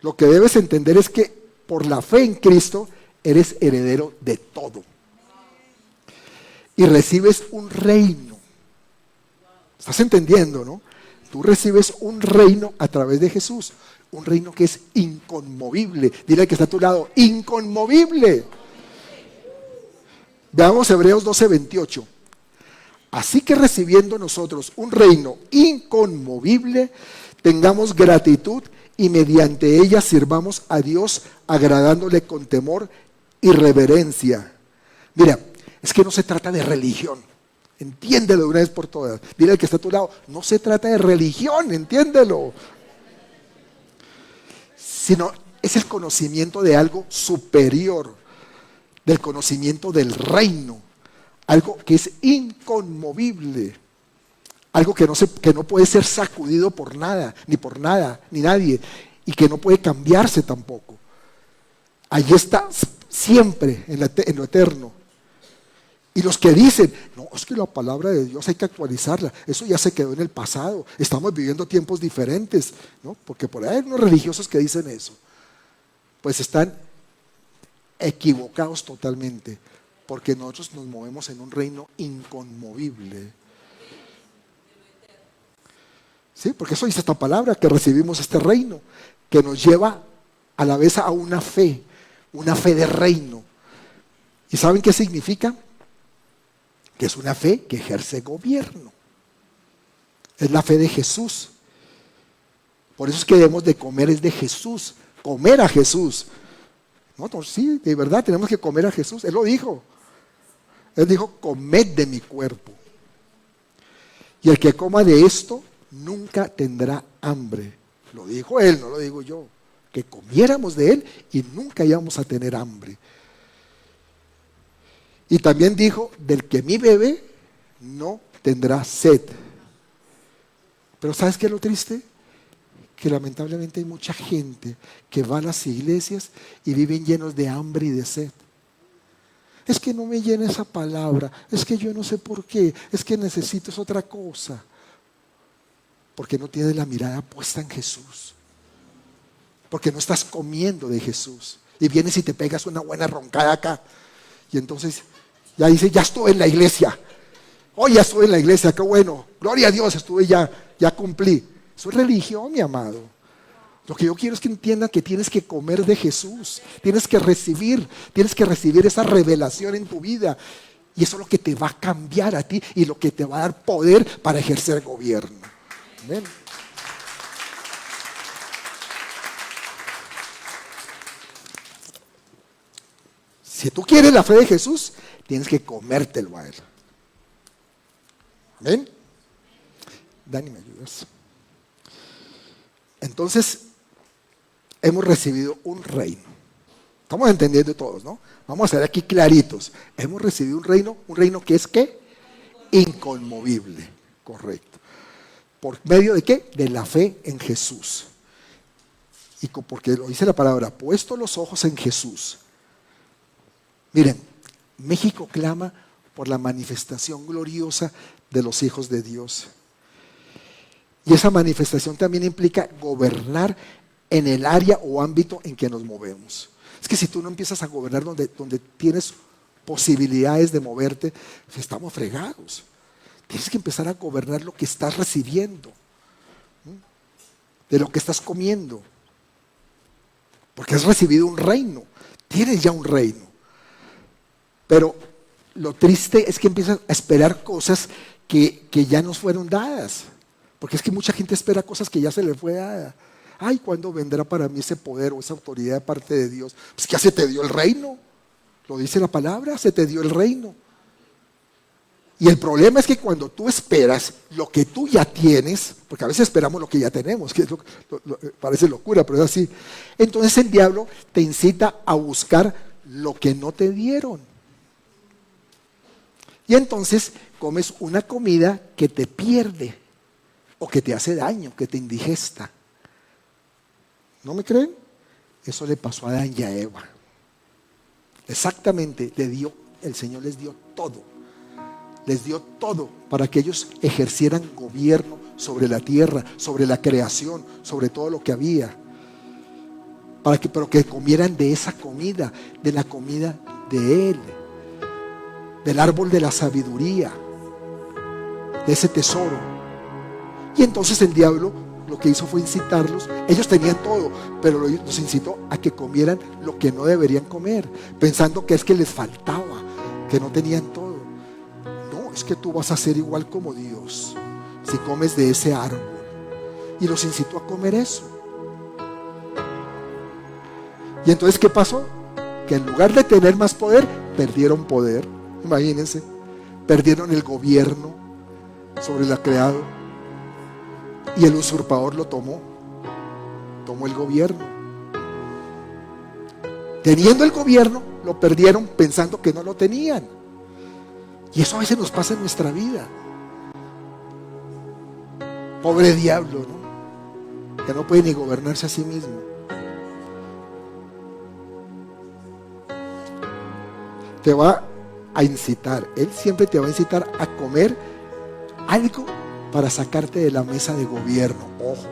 Lo que debes entender es que por la fe en Cristo eres heredero de todo. Y recibes un reino. ¿Estás entendiendo, no? Tú recibes un reino a través de Jesús. Un reino que es inconmovible. Dile al que está a tu lado, inconmovible. Veamos Hebreos 12:28. Así que recibiendo nosotros un reino inconmovible, tengamos gratitud y mediante ella sirvamos a Dios agradándole con temor y reverencia. Mira, es que no se trata de religión. Entiéndelo de una vez por todas. Dile al que está a tu lado, no se trata de religión, entiéndelo. Sino es el conocimiento de algo superior, del conocimiento del reino, algo que es inconmovible, algo que no puede ser sacudido por nada, ni nadie, y que no puede cambiarse tampoco. Allí está siempre en lo eterno. Y los que dicen, no, es que la palabra de Dios hay que actualizarla, eso ya se quedó en el pasado, estamos viviendo tiempos diferentes, ¿no? Porque por ahí hay unos religiosos que dicen eso, pues están equivocados totalmente, porque nosotros nos movemos en un reino inconmovible. Sí, porque eso dice esta palabra, que recibimos este reino, que nos lleva a la vez a una fe de reino. ¿Y saben qué significa? Que es una fe que ejerce gobierno. Es la fe de Jesús. Por eso es que debemos de comer es de Jesús, comer a Jesús. No, sí, de verdad tenemos que comer a Jesús. Él lo dijo. Él dijo, comed de mi cuerpo. Y el que coma de esto nunca tendrá hambre. Lo dijo Él, no lo digo yo. Que comiéramos de Él y nunca íbamos a tener hambre. Y también dijo, del que mi bebe no tendrá sed. Pero ¿sabes qué es lo triste? Que lamentablemente hay mucha gente que va a las iglesias y viven llenos de hambre y de sed. Es que no me llena esa palabra, es que yo no sé por qué, es que necesito es otra cosa. Porque no tienes la mirada puesta en Jesús. Porque no estás comiendo de Jesús. Y vienes y te pegas una buena roncada acá. Y entonces ya dices, ya estuve en la iglesia. Hoy ya estuve en la iglesia, qué bueno. Gloria a Dios, estuve ya cumplí. Eso es religión, mi amado. Lo que yo quiero es que entiendan que tienes que comer de Jesús. Tienes que recibir esa revelación en tu vida. Y eso es lo que te va a cambiar a ti y lo que te va a dar poder para ejercer gobierno. Amén. Si tú quieres la fe de Jesús, tienes que comértelo a Él. Amén. Dani, ¿me ayudas? Entonces, hemos recibido un reino. Estamos entendiendo todos, ¿no? Vamos a ser aquí claritos. Hemos recibido un reino que es ¿qué? Inconmovible. Correcto. ¿Por medio de qué? De la fe en Jesús. Y porque lo dice la palabra, puesto los ojos en Jesús. Miren, México clama por la manifestación gloriosa de los hijos de Dios. Y esa manifestación también implica gobernar en el área o ámbito en que nos movemos. Es que si tú no empiezas a gobernar donde tienes posibilidades de moverte, pues estamos fregados. Tienes que empezar a gobernar lo que estás recibiendo, de lo que estás comiendo. Porque has recibido un reino, tienes ya un reino. Pero lo triste es que empiezas a esperar cosas que ya nos fueron dadas. Porque es que mucha gente espera cosas que ya se le fue dada. Ay, ¿cuándo vendrá para mí ese poder o esa autoridad de parte de Dios? Pues que ya se te dio el reino. Lo dice la palabra, se te dio el reino. Y el problema es que cuando tú esperas lo que tú ya tienes, porque a veces esperamos lo que ya tenemos, que es parece locura, pero es así. Entonces el diablo te incita a buscar lo que no te dieron. Y entonces comes una comida que te pierde, o que te hace daño, que te indigesta. ¿No me creen? Eso le pasó a Adán y a Eva. Exactamente, el Señor les dio todo. Les dio todo para que ellos ejercieran gobierno sobre la tierra, sobre la creación, sobre todo lo que había. Pero que comieran de esa comida, de la comida de Él, del árbol de la sabiduría, de ese tesoro. Y entonces el diablo lo que hizo fue incitarlos. Ellos tenían todo, pero los incitó a que comieran lo que no deberían comer, pensando que es que les faltaba, que no tenían todo. No, es que tú vas a ser igual como Dios si comes de ese árbol. Y los incitó a comer eso. Y entonces, ¿qué pasó? Que en lugar de tener más poder, perdieron poder. Imagínense, perdieron el gobierno sobre la creado. Y el usurpador lo tomó el gobierno. Teniendo el gobierno, lo perdieron pensando que no lo tenían. Y eso a veces nos pasa en nuestra vida. Pobre diablo, ¿no? Que no puede ni gobernarse a sí mismo. Te va a incitar, él siempre te va a incitar a comer algo para sacarte de la mesa de gobierno. Ojo.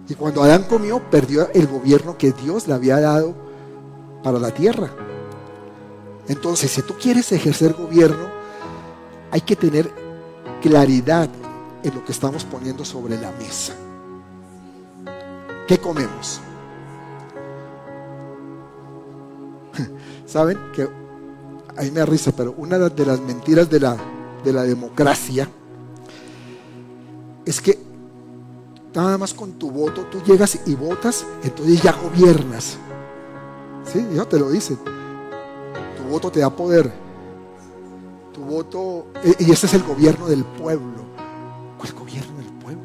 Y cuando Adán comió, perdió el gobierno que Dios le había dado para la tierra. Entonces, si tú quieres ejercer gobierno, hay que tener claridad en lo que estamos poniendo sobre la mesa. ¿Qué comemos? Saben que a mí me da risa, pero una de las mentiras de la democracia es que nada más con tu voto tú llegas y votas, entonces ya gobiernas. ¿Sí? Eso te lo dicen. Tu voto te da poder. Tu voto, y ese es el gobierno del pueblo. ¿Cuál gobierno del pueblo?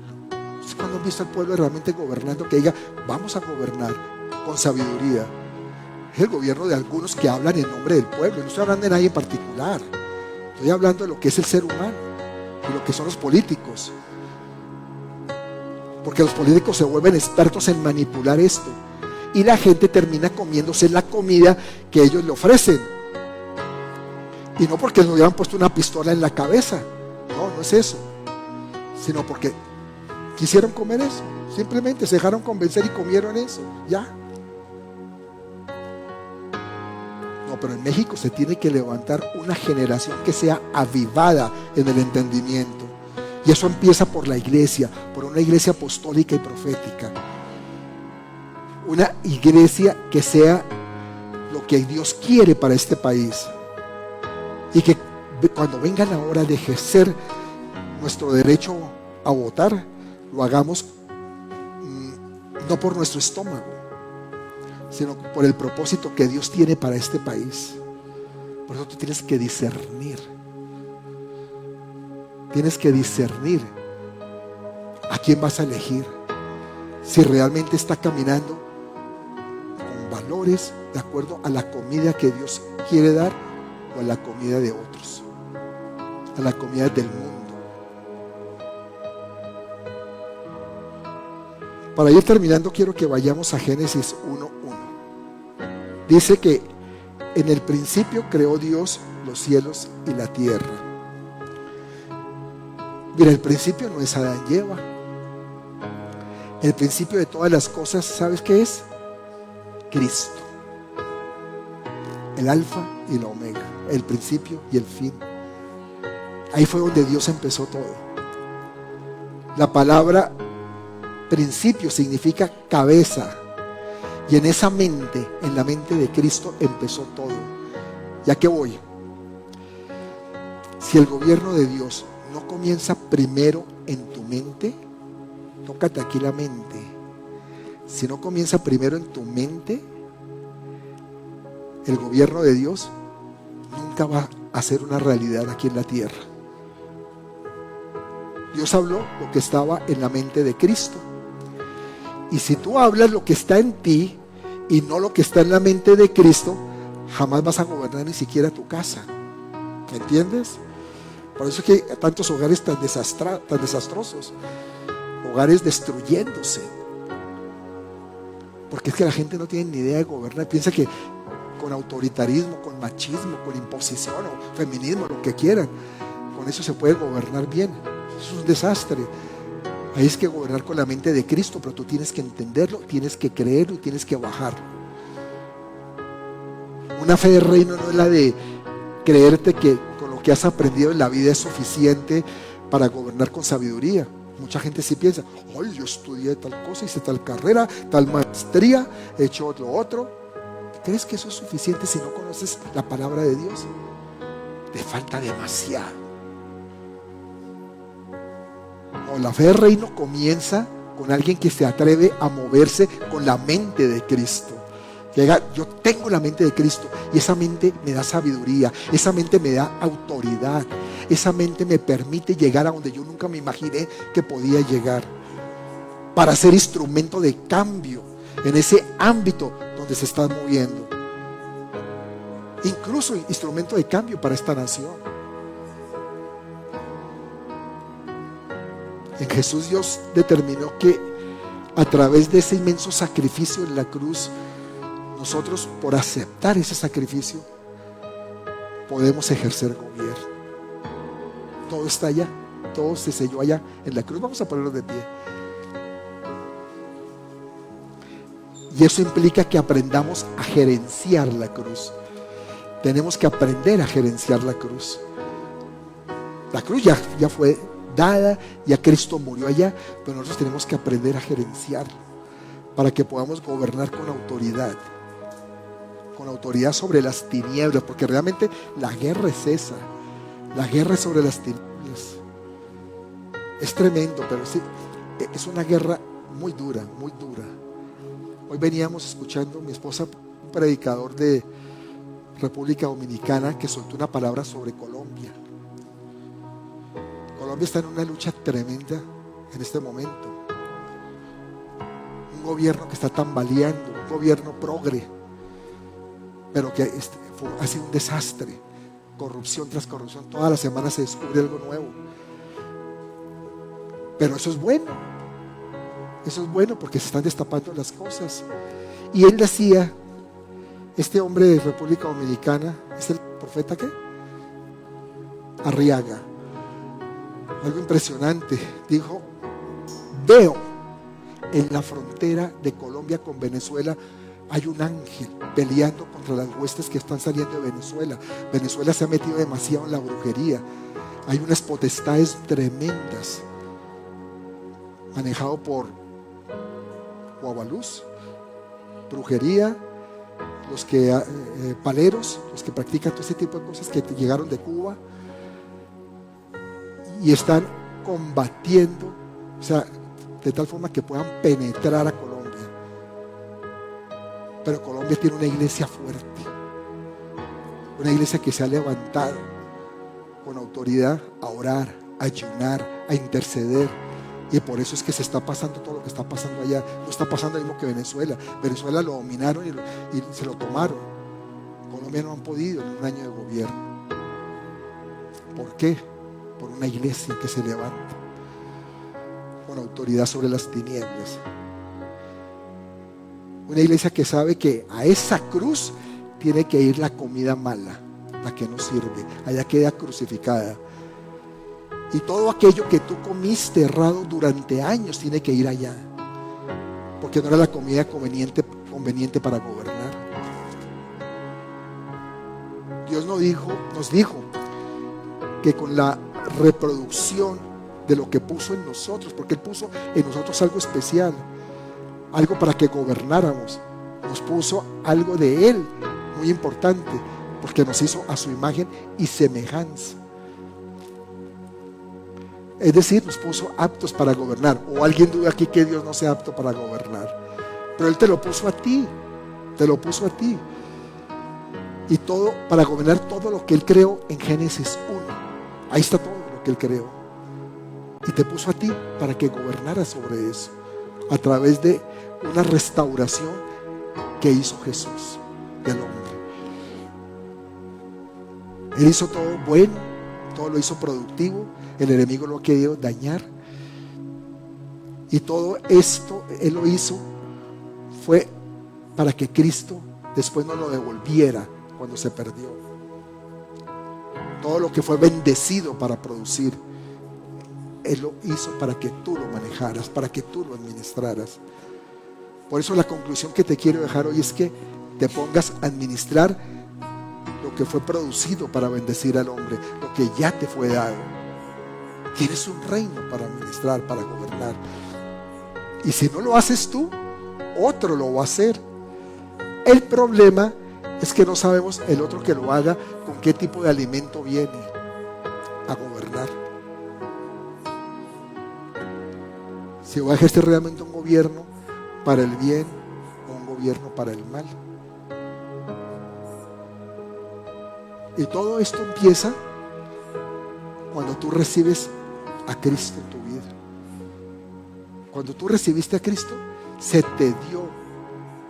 ¿Es cuando han visto al pueblo realmente gobernando, que diga, vamos a gobernar con sabiduría? Es el gobierno de algunos que hablan en nombre del pueblo. No estoy hablando de nadie en particular. Estoy hablando de lo que es el ser humano y lo que son los políticos. Porque los políticos se vuelven expertos en manipular esto. Y la gente termina comiéndose la comida que ellos le ofrecen. Y no porque nos hubieran puesto una pistola en la cabeza. No es eso. Sino porque quisieron comer eso. Simplemente se dejaron convencer y comieron eso. Ya. No, pero en México se tiene que levantar una generación que sea avivada en el entendimiento. Y eso empieza por la iglesia, por una iglesia apostólica y profética. Una iglesia que sea lo que Dios quiere para este país. Y que cuando venga la hora de ejercer nuestro derecho a votar, lo hagamos no por nuestro estómago, sino por el propósito que Dios tiene para este país. Por eso tú tienes que discernir. Tienes que discernir a quién vas a elegir. Si realmente está caminando con valores de acuerdo a la comida que Dios quiere dar o a la comida de otros, a la comida del mundo. Para ir terminando, quiero que vayamos a Génesis 1:1. Dice que en el principio creó Dios los cielos y la tierra. Mira, el principio no es Adán y Eva. El principio de todas las cosas, ¿sabes qué es? Cristo. El alfa y la omega, el principio y el fin. Ahí fue donde Dios empezó todo. La palabra principio significa cabeza. Y en esa mente, en la mente de Cristo, empezó todo. ¿Ya qué voy? Si el gobierno de Dios no comienza primero en tu mente, tócate aquí la mente. Si no comienza primero en tu mente, el gobierno de Dios nunca va a ser una realidad aquí en la tierra. Dios habló lo que estaba en la mente de Cristo. Y si tú hablas lo que está en ti y no lo que está en la mente de Cristo, jamás vas a gobernar ni siquiera tu casa. ¿Me entiendes? Por eso es que hay tantos hogares tan desastrosos, hogares destruyéndose. Porque es que la gente no tiene ni idea de gobernar. Piensa que con autoritarismo, con machismo, con imposición o feminismo, lo que quieran, con eso se puede gobernar bien. Eso es un desastre. Ahí es que gobernar con la mente de Cristo, pero tú tienes que entenderlo, tienes que creerlo y tienes que bajarlo. Una fe de reino no es la de creerte que con lo que has aprendido en la vida es suficiente para gobernar con sabiduría. Mucha gente sí piensa, ay, yo estudié tal cosa, hice tal carrera, tal maestría, he hecho lo otro. ¿Crees que eso es suficiente si no conoces la palabra de Dios? Te falta demasiado. No, la fe de reino comienza con alguien que se atreve a moverse con la mente de Cristo. Yo tengo la mente de Cristo y esa mente me da sabiduría, esa mente me da autoridad, esa mente me permite llegar a donde yo nunca me imaginé que podía llegar, para ser instrumento de cambio en ese ámbito donde se está moviendo, incluso instrumento de cambio para esta nación. En Jesús Dios determinó que a través de ese inmenso sacrificio en la cruz, nosotros, por aceptar ese sacrificio, podemos ejercer gobierno. Todo está allá, todo se selló allá en la cruz. Vamos a ponerlo de pie. Y eso implica que aprendamos a gerenciar la cruz. Tenemos que aprender a gerenciar la cruz. La cruz ya fue dada, ya Cristo murió allá, pero nosotros tenemos que aprender a gerenciarlo para que podamos gobernar con autoridad sobre las tinieblas, porque realmente la guerra es esa, la guerra es sobre las tinieblas. Es tremendo, pero sí, es una guerra muy dura, muy dura. Hoy veníamos escuchando, mi esposa, un predicador de República Dominicana, que soltó una palabra sobre Colombia. Colombia está en una lucha tremenda en este momento. Un gobierno que está tambaleando, un gobierno progre, pero que ha sido un desastre. Corrupción tras corrupción, todas las semanas se descubre algo nuevo. Pero eso es bueno. Eso es bueno porque se están destapando las cosas. Y él decía, este hombre de República Dominicana, ¿es el profeta qué? Arriaga. Algo impresionante. Dijo, veo en la frontera de Colombia con Venezuela hay un ángel peleando contra las huestes que están saliendo de Venezuela. Venezuela se ha metido demasiado en la brujería. Hay unas potestades tremendas manejado por Guabaluz, brujería, los que paleros, los que practican todo ese tipo de cosas que llegaron de Cuba y están combatiendo, o sea, de tal forma que puedan penetrar a Colombia. Pero Colombia tiene una iglesia fuerte, una iglesia que se ha levantado con autoridad a orar, a ayunar, a interceder. Y por eso es que se está pasando todo lo que está pasando allá. No está pasando lo mismo que Venezuela. Venezuela lo dominaron y se lo tomaron. Colombia no han podido en un año de gobierno. ¿Por qué? Por una iglesia que se levanta con autoridad sobre las tinieblas. Una iglesia que sabe que a esa cruz tiene que ir la comida mala, la que no sirve. Allá queda crucificada. Y todo aquello que tú comiste errado durante años tiene que ir allá, porque no era la comida conveniente para gobernar. Dios nos dijo que con la reproducción de lo que puso en nosotros, porque Él puso en nosotros algo especial, algo para que gobernáramos. Nos puso algo de Él muy importante, porque nos hizo a su imagen y semejanza. Es decir, nos puso aptos para gobernar. ¿O alguien duda aquí que Dios no sea apto para gobernar? Pero Él te lo puso a ti, te lo puso a ti. Y todo para gobernar todo lo que Él creó en Génesis 1. Ahí está todo lo que Él creó. Y te puso a ti para que gobernaras sobre eso, a través de una restauración que hizo Jesús del hombre. Él hizo todo bueno, todo lo hizo productivo. El enemigo lo ha querido dañar. Y todo esto Él lo hizo fue para que Cristo después nos lo devolviera cuando se perdió. Todo lo que fue bendecido para producir, Él lo hizo para que tú lo manejaras, para que tú lo administraras. Por eso la conclusión que te quiero dejar hoy es que te pongas a administrar lo que fue producido para bendecir al hombre, lo que ya te fue dado. Tienes un reino para administrar, para gobernar. Y si no lo haces tú, otro lo va a hacer. El problema es que no sabemos el otro que lo haga con qué tipo de alimento viene a gobernar. Si va a ejercer realmente un gobierno para el bien o un gobierno para el mal. Y todo esto empieza cuando tú recibes a Cristo en tu vida. Cuando tú recibiste a Cristo, se te dio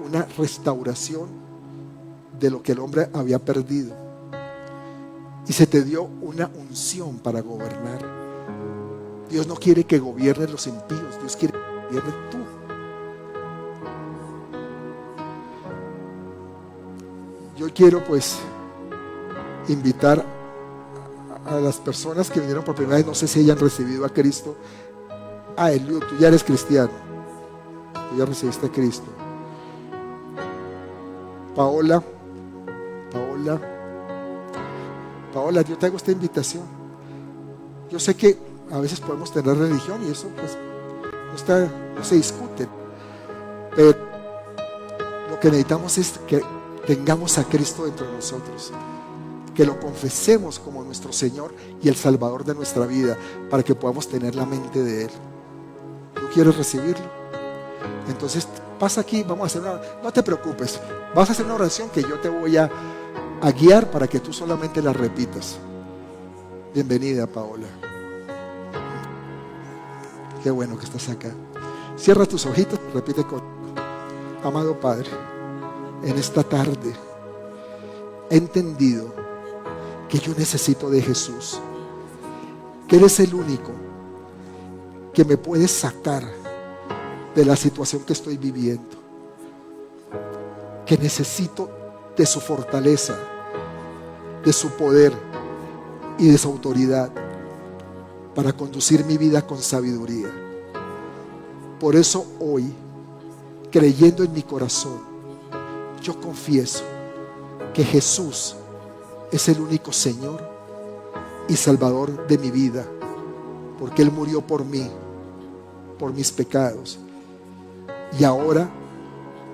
una restauración de lo que el hombre había perdido. Y se te dio una unción para gobernar. Dios no quiere que gobiernen los impíos, Dios quiere que gobiernes tú. Yo quiero pues invitar a las personas que vinieron por primera vez, no sé si hayan recibido a Cristo. Eliud, tú ya eres cristiano, tú ya recibiste a Cristo. Paola, yo te hago esta invitación. Yo sé que a veces podemos tener religión y eso pues no se discute, pero lo que necesitamos es que tengamos a Cristo dentro de nosotros, que lo confesemos como nuestro Señor y el Salvador de nuestra vida, para que podamos tener la mente de Él. ¿Tú quieres recibirlo? Entonces pasa aquí, vamos a hacer no te preocupes, vas a hacer una oración que yo te voy a guiar para que tú solamente la repitas. Bienvenida, Paola. Qué bueno que estás acá. Cierra tus ojitos, repite conmigo. Amado Padre, en esta tarde he entendido que yo necesito de Jesús, que eres el único que me puede sacar de la situación que estoy viviendo, que necesito de su fortaleza, de su poder y de su autoridad para conducir mi vida con sabiduría. Por eso hoy, creyendo en mi corazón, yo confieso que Jesús es el único Señor y Salvador de mi vida, porque Él murió por mí, por mis pecados, y ahora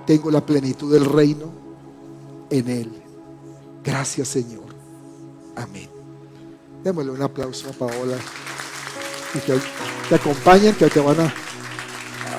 tengo la plenitud del reino en Él. Gracias, Señor. Amén. Démosle un aplauso a Paola y que te acompañen, que te van a